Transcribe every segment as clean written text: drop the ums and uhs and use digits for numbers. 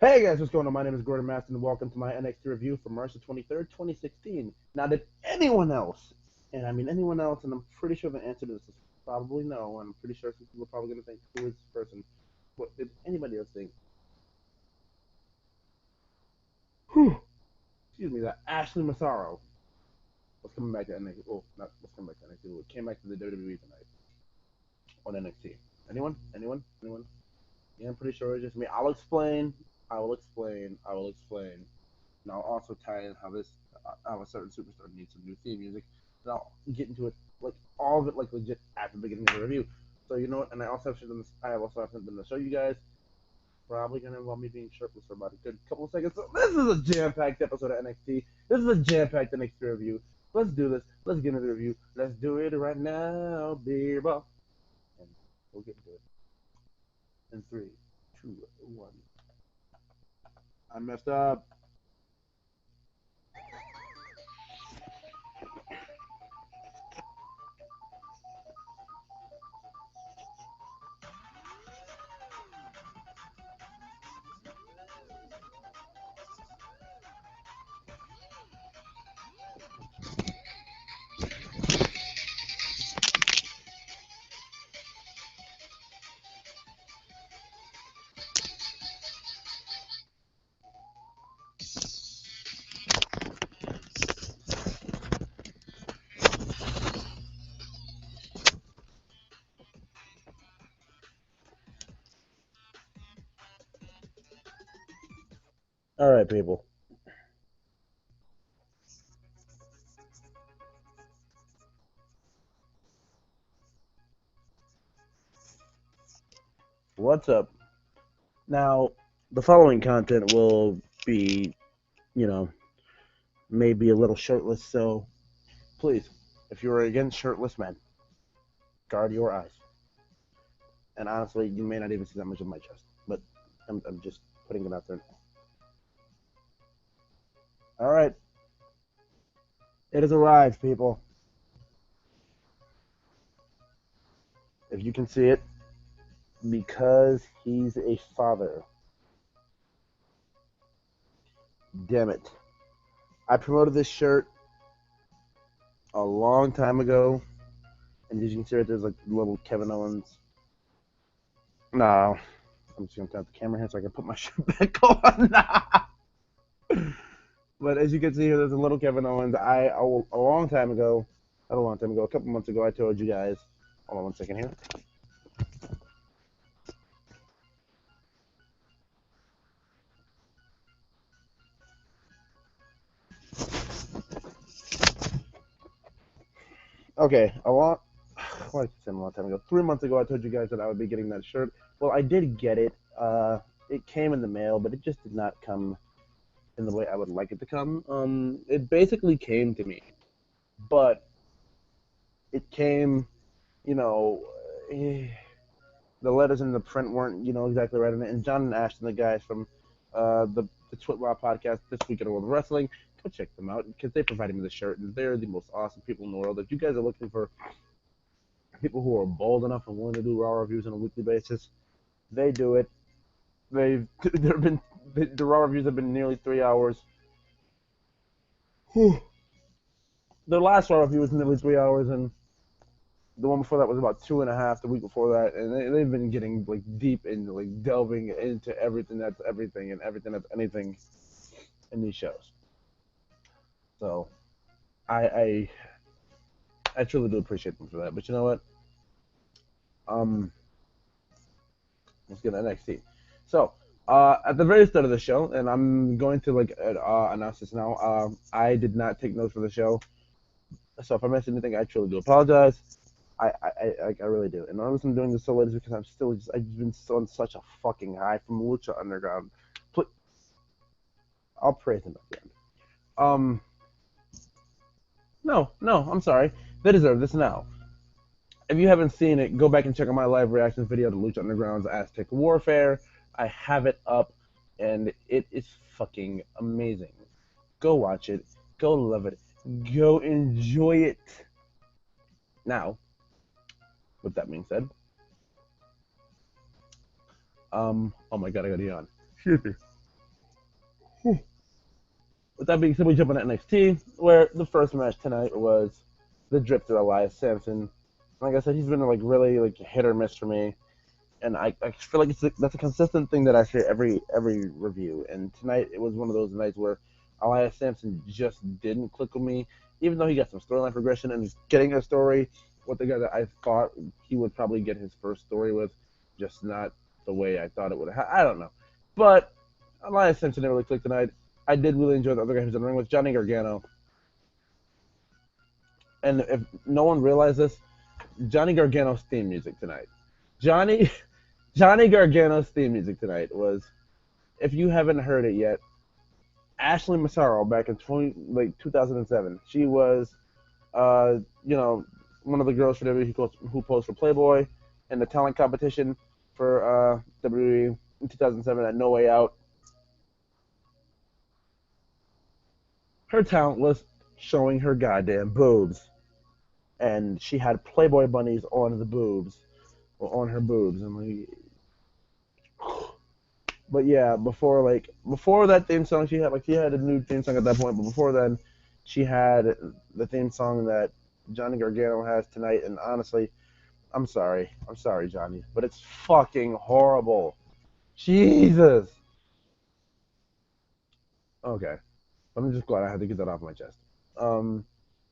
Hey guys, what's going on? My name is Gordon Maston and welcome to my NXT review for March the 23rd, 2016. Now, did anyone else, and I mean anyone else, and I'm pretty sure the answer to this is probably no, and I'm pretty sure some people are probably going to think, who is this person? What did anybody else think? Whew, excuse me, that Ashley Massaro was coming back to NXT. Oh, not was coming back to NXT, it came back to the WWE tonight on NXT. Anyone? Anyone? Anyone? Yeah, I'm pretty sure it's just me. I'll explain. I will explain. I will explain. And I'll also tie in how a certain superstar needs some new theme music. And I'll get into it, like all of it, like legit at the beginning of the review. So you know what? And I also have something. I have also have something to show you guys. Probably gonna involve me being shirtless for about a good couple of seconds. So this is a jam-packed episode of NXT. This is a jam-packed NXT review. Let's do this. Let's get into the review. Let's do it right now, baby. And we'll get into it in three, two, one. I messed up. All right, people. What's up? Now, the following content will be, you know, maybe a little shirtless, so please, if you're against shirtless men, guard your eyes. And honestly, you may not even see that much of my chest, but I'm just putting it out there now. All right, it has arrived, people. If you can see it, because he's a father. Damn it. I promoted this shirt a long time ago, and as you can see right there's like little Kevin Owens. No, I'm just gonna turn the camera here so I can put my shirt back on. But as you can see here, there's a little Kevin Owens. A long time ago, not a long time ago, a couple months ago, I told you guys. Hold on one second here. Okay, what did I say a long time ago? 3 months ago, I told you guys that I would be getting that shirt. Well, I did get it. It came in the mail, but it just did not come in the way I would like it to come. It basically came to me, but it came, you know, eh, the letters in the print weren't, exactly right in it. And John and Ashton, the guys from the Twitlaw podcast, This Week in the World of Wrestling, go check them out because they provided me the shirt, and they're the most awesome people in the world. If you guys are looking for people who are bold enough and willing to do raw reviews on a weekly basis, they do it. There have been the raw reviews have been nearly 3 hours. Whew. Their last raw review was nearly 3 hours, and the one before that was about 2.5. The week before that, and they've been getting like deep into like delving into everything that's everything and everything that's anything in these shows. So I I, I truly do appreciate them for that. But you know what? Um, let's get to NXT. So at the very start of the show, and I'm going to announce this now. I did not take notes for the show, so if I missed anything, I truly do apologize. I really do. And the reason I'm doing this so late is because I've been so on such a fucking high from Lucha Underground. I'll praise them at the end. Um, no, I'm sorry. They deserve this now. If you haven't seen it, go back and check out my live reaction video to Lucha Underground's Aztec Warfare. I have it up, and it is fucking amazing. Go watch it. Go love it. Go enjoy it. Now, with that being said, oh my god, I gotta yawn. Excuse me. With that being said, we jump on NXT, where the first match tonight was the Drifter Elias Sampson. Like I said, he's been like really like hit or miss for me, and I feel like that's a consistent thing that I say every review. And tonight it was one of those nights where Elias Sampson just didn't click with me, even though he got some storyline progression and is getting a story with the guy that I thought he would probably get his first story with, just not the way I thought it would. I don't know, but Elias Sampson never really clicked tonight. I did really enjoy the other guy who's in the ring with Johnny Gargano. And if no one realized this, Johnny Gargano's theme music tonight. Johnny Johnny Gargano's theme music tonight was, if you haven't heard it yet, Ashley Massaro back in 2007. She was, one of the girls for WWE who posed for Playboy in the talent competition for WWE in 2007 at No Way Out. Her talent was showing her goddamn boobs, and she had Playboy bunnies on the boobs, or on her boobs, and like. But yeah, before that theme song, she had a new theme song at that point. But before then, she had the theme song that Johnny Gargano has tonight. And honestly, I'm sorry, Johnny, but it's fucking horrible. Jesus. Okay, I'm just glad I had to get that off my chest. Um,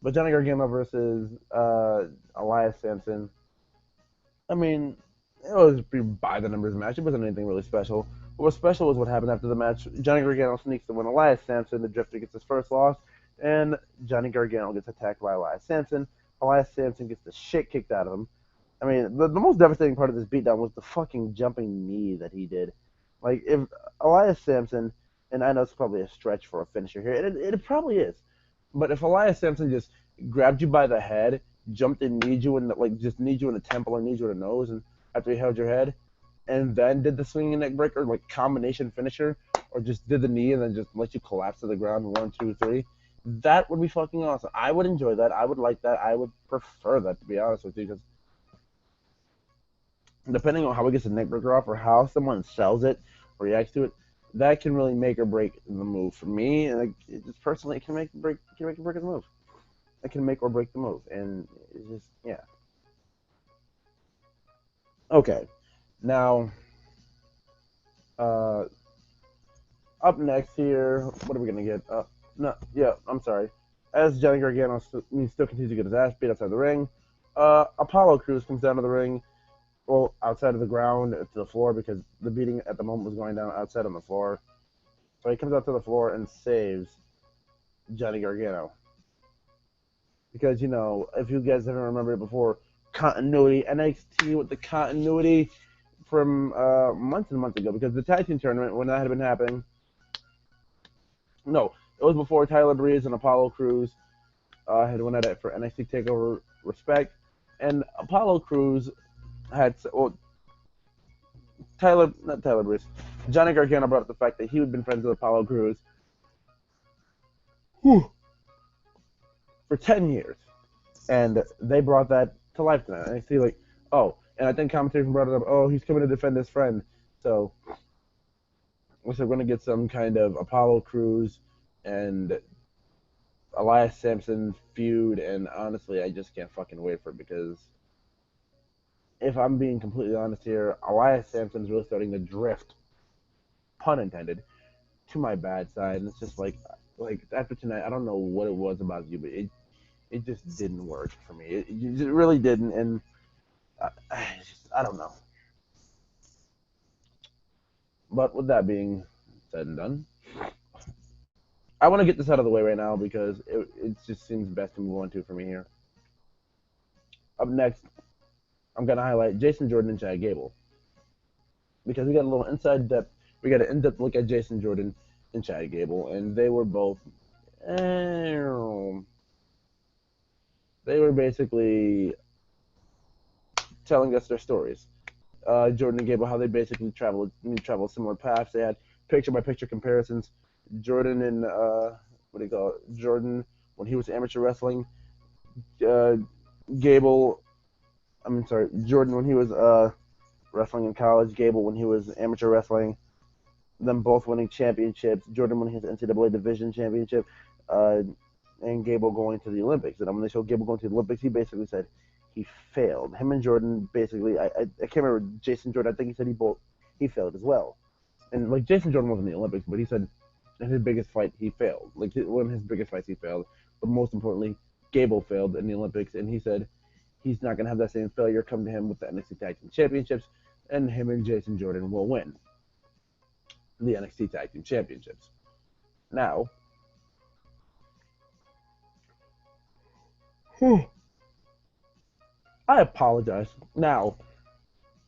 but Johnny Gargano versus Elias Sampson. I mean, it was a pretty by the numbers match. It wasn't anything really special. What was special was what happened after the match. Johnny Gargano sneaks to win. Elias Sampson, the Drifter, gets his first loss, and Johnny Gargano gets attacked by Elias Sampson. Elias Sampson gets the shit kicked out of him. I mean, the most devastating part of this beatdown was the fucking jumping knee that he did. Like, if Elias Sampson, and I know it's probably a stretch for a finisher here, and it probably is, but if Elias Sampson just grabbed you by the head, jumped and kneed you in the, like just kneed you in the temple and kneed you in the nose, and after he held your head, and then did the swinging neck breaker, like combination finisher, or just did the knee and then just let you collapse to the ground, 1, 2, 3, that would be fucking awesome. I would enjoy that. I would like that. I would prefer that, to be honest with you, because depending on how he gets the neck breaker off or how someone sells it or reacts to it, that can really make or break the move. For me, like, just personally, it can make or break the move. It can make or break the move, and it's just, yeah. Okay, now, uh, up next here, what are we gonna get? No, yeah, I'm sorry. As Johnny Gargano still continues to get his ass beat outside the ring, Apollo Crews comes down to the ring, well, outside of the ground to the floor, because the beating at the moment was going down outside on the floor. So he comes out to the floor and saves Johnny Gargano. Because, if you guys haven't remembered it before, continuity, NXT with the continuity from months and months ago, because the tag team tournament, when that had been happening, no, it was before Tyler Breeze and Apollo Crews had won at it for NXT TakeOver Respect, and Apollo Crews had, well, not Tyler Breeze, Johnny Gargano brought up the fact that he had been friends with Apollo Crews for 10 years, and they brought that to life tonight. And I see, like, oh, and I think commentators brought it up, oh, he's coming to defend his friend, so we're going to get some kind of Apollo Crews and Elias Sampson feud, and honestly, I just can't fucking wait for it, because if I'm being completely honest here, Elias Sampson is really starting to drift, pun intended, to my bad side, and it's just like after tonight, I don't know what it was about you, but it just didn't work for me. It really didn't, and I don't know. But with that being said and done, I want to get this out of the way right now, because it just seems best to move on to for me here. Up next, I'm going to highlight Jason Jordan and Chad Gable, because we got a little inside depth. We got an in-depth look at Jason Jordan and Chad Gable, and they were both. They were basically telling us their stories. Jordan and Gable, how they basically traveled similar paths. They had picture-by-picture comparisons. Jordan and Jordan when he was amateur wrestling. Uh, Jordan when he was wrestling in college. Gable when he was amateur wrestling. them both winning championships, Jordan winning his NCAA division championship, and Gable going to the Olympics. And when they showed Gable going to the Olympics, he basically said he failed. Him and Jordan basically, I can't remember, Jason Jordan, I think he said he failed as well. And like Jason Jordan wasn't in the Olympics, but he said in his biggest fight he failed. Like one of his biggest fights he failed. But most importantly, Gable failed in the Olympics, and he said he's not gonna have that same failure come to him with the NXT Tag Team Championships, and him and Jason Jordan will win the NXT Tag Team Championships. Now, I apologize. Now,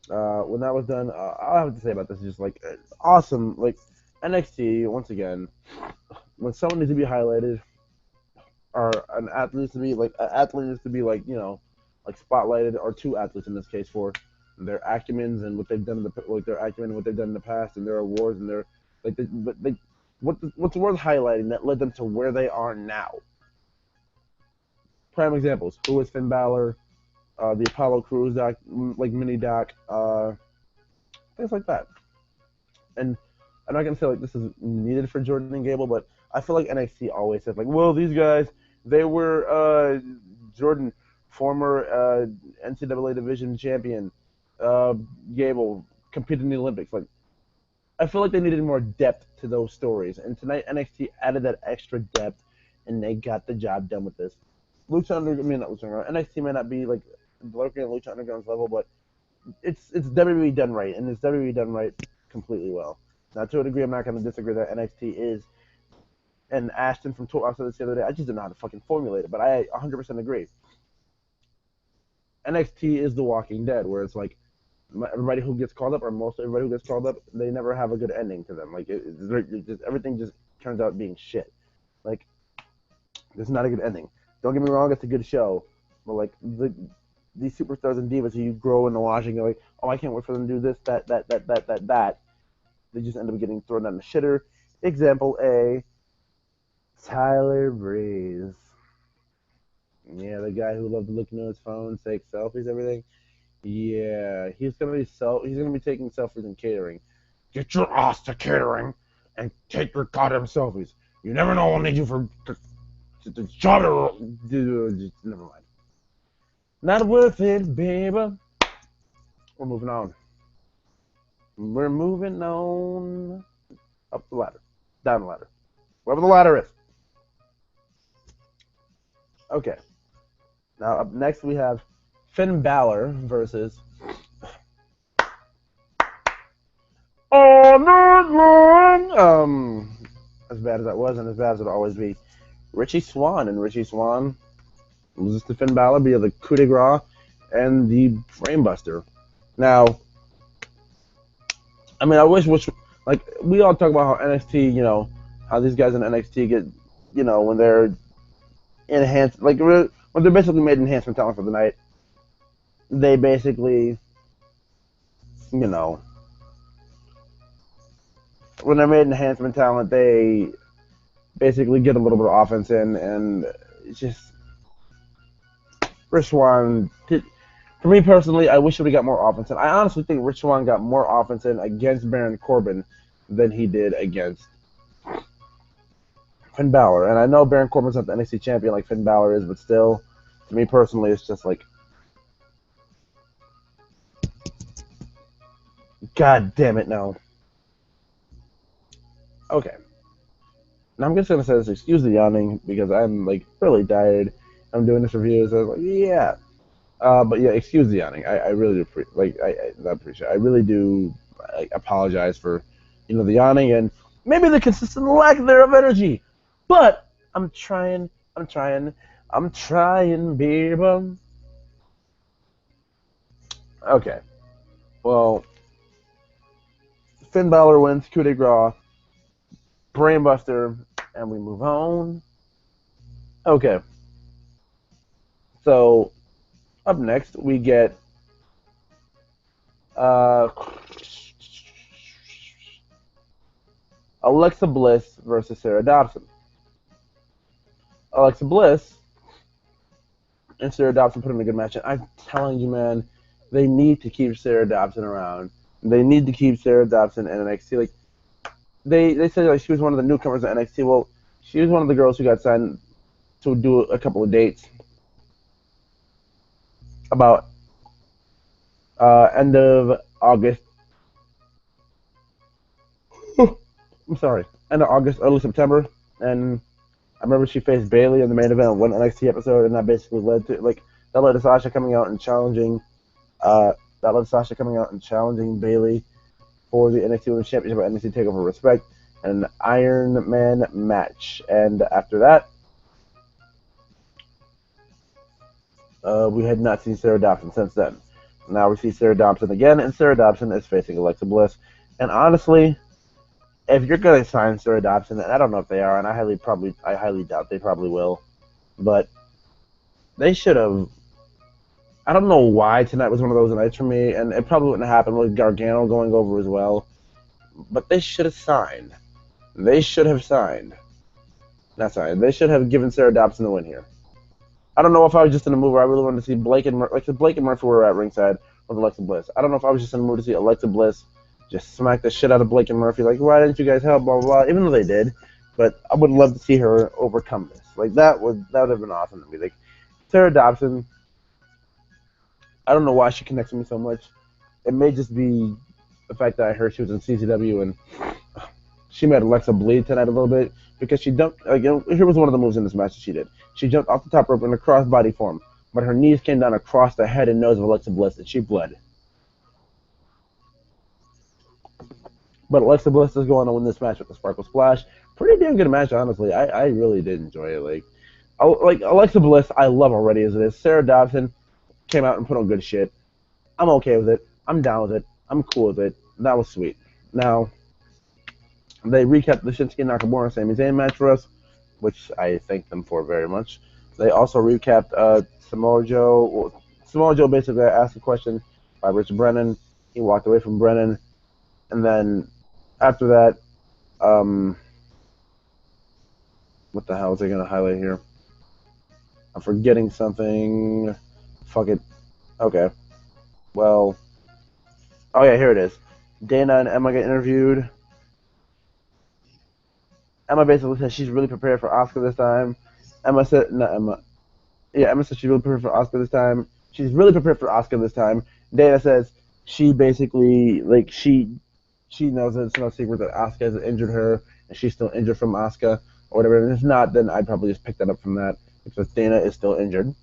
when that was done, all I have to say about this is just like awesome. Like NXT, once again, when someone needs to be highlighted, or an athlete needs to be like like spotlighted, or two athletes in this case for their acumens and what they've done in their acumen and what they've done in the past and their awards and their what's worth highlighting that led them to where they are now. Prime examples: who is Finn Balor, the Apollo Crews doc, like mini doc, things like that. And I'm not gonna say like this is needed for Jordan and Gable, but I feel like NXT always says like, well, these guys they were Jordan, former NCAA division champion, Gable competed in the Olympics. Like I feel like they needed more depth to those stories, and tonight NXT added that extra depth, and they got the job done with this. Lucha Underground, I mean not Lucha Underground. NXT may not be like looking at Lucha Underground's level, but it's WWE done right, and it's WWE done right completely well. Now, to a degree, I'm not going to disagree that NXT is, and Ashton from Tour said this the other day, I just don't know how to fucking formulate it, but I 100% agree. NXT is The Walking Dead, where it's like everybody who gets called up, or most everybody who gets called up, they never have a good ending to them. Like everything just turns out being shit. Like it's not a good ending. Don't get me wrong, it's a good show, but like these superstars and divas who you grow into watching, you're like, oh, I can't wait for them to do this, that. They just end up getting thrown down the shitter. Example A, Tyler Breeze. Yeah, the guy who loved looking at his phone, take selfies, everything. Yeah, he's gonna be taking selfies and catering. Get your ass to catering and take your goddamn selfies. You never know what they do for the job. Never mind. Not worth it, baby. We're moving on. We're moving on up the ladder, down the ladder, wherever the ladder is. Okay. Now up next we have Finn Balor versus as bad as that was, and as bad as it'll always be, Richie Swann, and Richie Swann loses to Finn Balor via the coup de grace and the brainbuster. Now, I mean, I wish like we all talk about how NXT, how these guys in NXT get, when they're enhanced, like when they're basically made enhancement talent for the night, they basically, when they're made enhancement talent, they basically get a little bit of offense in, and it's just Rich Swann. For me personally, I wish he would have got more offense in. I honestly think Rich Swann got more offense in against Baron Corbin than he did against Finn Balor. And I know Baron Corbin's not the NXT champion like Finn Balor is, but still, to me personally, it's just like, God damn it, no. Okay. Now I'm just gonna say this. Excuse the yawning because I'm like really tired. I'm doing this review, so I was like, yeah. But yeah, excuse the yawning. I really do I appreciate it. I really do apologize for the yawning and maybe the consistent lack thereof energy. But I'm trying, baby. Okay. Well, Finn Balor wins coup de grace, brainbuster, and we move on. Okay. So up next we get Alexa Bliss versus Sarah Dobson. Alexa Bliss and Sarah Dobson put in a good match, and I'm telling you, man, they need to keep Sarah Dobson around. They need to keep Sarah Dobson in NXT. Like, they said like she was one of the newcomers at NXT. Well, she was one of the girls who got signed to do a couple of dates about end of August. I'm sorry, end of August, early September, and I remember she faced Bailey in the main event of one NXT episode, and that basically led to that led to Sasha coming out and challenging Bailey for the NXT Women's Championship at NXT Takeover Respect and an Iron Man match. And after that, we had not seen Sarah Dobson since then. Now we see Sarah Dobson again, and Sarah Dobson is facing Alexa Bliss. And honestly, if you're going to sign Sarah Dobson, and I don't know if they are, and I highly doubt they probably will, but they should have. I don't know why tonight was one of those nights for me, and it probably wouldn't have happened with Gargano going over as well. But they should have signed. They should have signed. Not signed. They should have given Sarah Dobson the win here. I don't know if I was just in a mood where I really wanted to see Blake and Murphy were at ringside with Alexa Bliss. I don't know if I was just in a mood to see Alexa Bliss just smack the shit out of Blake and Murphy. Like, why didn't you guys help? Blah blah blah. Even though they did, but I would love to see her overcome this. Like that would have been awesome to me. Like Sarah Dobson. I don't know why she connects with me so much. It may just be the fact that I heard she was in CCW and she made Alexa bleed tonight a little bit because she dumped. Here was one of the moves in this match that she did. She jumped off the top rope in a crossbody form, but her knees came down across the head and nose of Alexa Bliss, and she bled. But Alexa Bliss is going to win this match with the Sparkle Splash. Pretty damn good match, honestly. I really did enjoy it. Like Alexa Bliss, I love already as it is. Sarah Dobson came out and put on good shit. I'm okay with it. I'm down with it. I'm cool with it. That was sweet. Now, they recapped the Shinsuke Nakamura and Sami Zayn match for us, which I thank them for very much. They also recapped Samoa Joe. Well, Samoa Joe basically asked a question by Rich Brennan. He walked away from Brennan. And then after that, what the hell is they going to highlight here? I'm forgetting something. Fuck it. Okay. Well. Oh yeah, here it is. Dana and Emma get interviewed. Emma basically says she's really prepared for Asuka this time. Emma said, not Emma. Yeah, Emma said she's really prepared for Asuka this time. She's really prepared for Asuka this time. Dana says she basically, she knows that it's no secret that Asuka has injured her, and she's still injured from Asuka, or whatever. And if not, then I'd probably just pick that up from that, because Dana is still injured.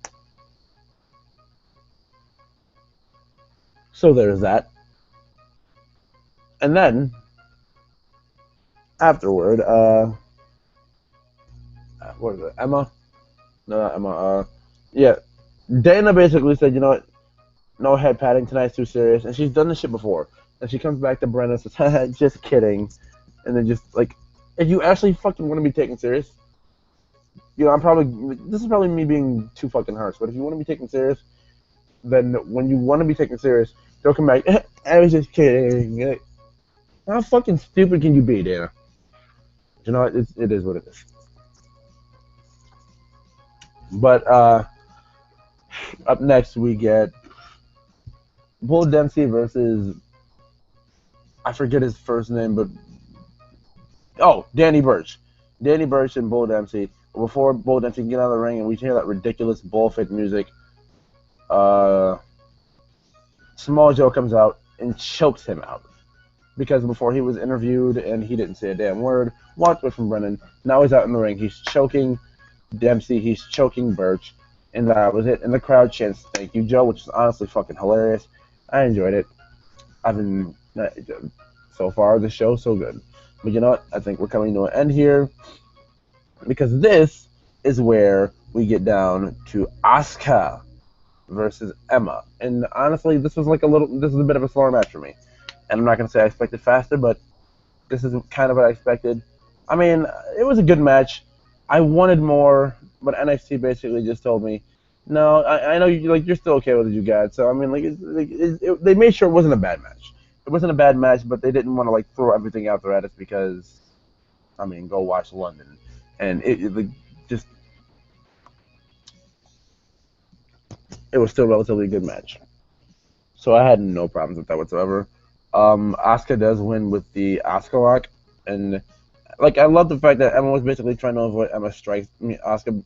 So there's that. And then, afterward, what is it, Emma? No, not Emma, yeah. Dana basically said, you know what, no head patting, tonight's too serious, and she's done this shit before. And she comes back to Brennan and says, just kidding. And then just, if you actually fucking want to be taken serious, this is probably me being too fucking harsh, but if you want to be taken serious, then when you want to be taken serious, don't come back, I was just kidding. How fucking stupid can you be, Dana? You know, it is what it is. But up next we get Bull Dempsey versus, I forget his first name, but Danny Burch. Danny Burch and Bull Dempsey. Before Bull Dempsey can get out of the ring and we hear that ridiculous bullshit music, Samoa Joe comes out and chokes him out. Because before he was interviewed and he didn't say a damn word, walked away from Brennan. Now he's out in the ring. He's choking Dempsey. He's choking Burch. And that was it. And the crowd chants, "Thank you, Joe," which is honestly fucking hilarious. I enjoyed it. So far, the show, so good. But you know what? I think we're coming to an end here. Because this is where we get down to Asuka versus Emma. And honestly, this is a bit of a slower match for me. And I'm not going to say I expected faster, but this is kind of what I expected. I mean, it was a good match. I wanted more, but NXT basically just told me, no, I know you're still okay with it, you guys. So I mean, they made sure it wasn't a bad match. It wasn't a bad match, but they didn't want to throw everything out there at us because, I mean, go watch London, and it was still a relatively good match. So I had no problems with that whatsoever. Asuka does win with the Asuka lock, And like I love the fact that Emma was basically trying to avoid Emma's strikes. I mean, Asuka,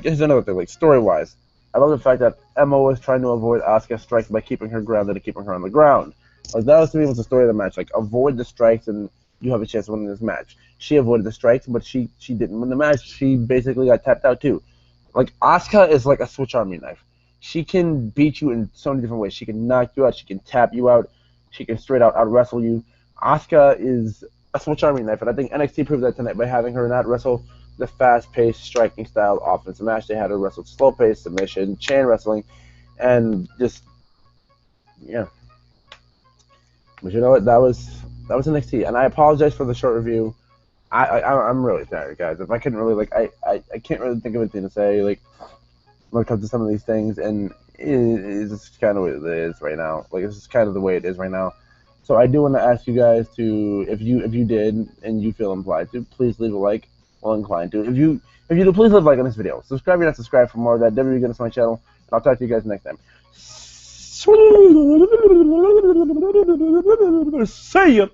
here's another thing, like story wise. I love the fact that Emma was trying to avoid Asuka's strikes by keeping her grounded and keeping her on the ground. Like that was to me was the story of the match. Like avoid the strikes and you have a chance of winning this match. She avoided the strikes, but she didn't win the match. She basically got tapped out too. Like Asuka is like a Switch Army knife. She can beat you in so many different ways. She can knock you out. She can tap you out. She can straight out wrestle you. Asuka is a Switch Army knife, and I think NXT proved that tonight by having her not wrestle the fast-paced, striking style offensive match. They had her wrestle slow-paced submission, chain wrestling, and just yeah. But you know what? That was NXT, and I apologize for the short review. I'm really tired, guys. If I couldn't really I can't really think of anything to say like when it comes to some of these things, and it's just kind of what it is right now. Like it's just kind of the way it is right now. So I do want to ask you guys to, if you did and you feel implied to, please leave a like. Well inclined to. If you do, please leave a like on this video. Subscribe if you're not subscribed for more of that. WWE Goodness my channel, and I'll talk to you guys next time. See ya.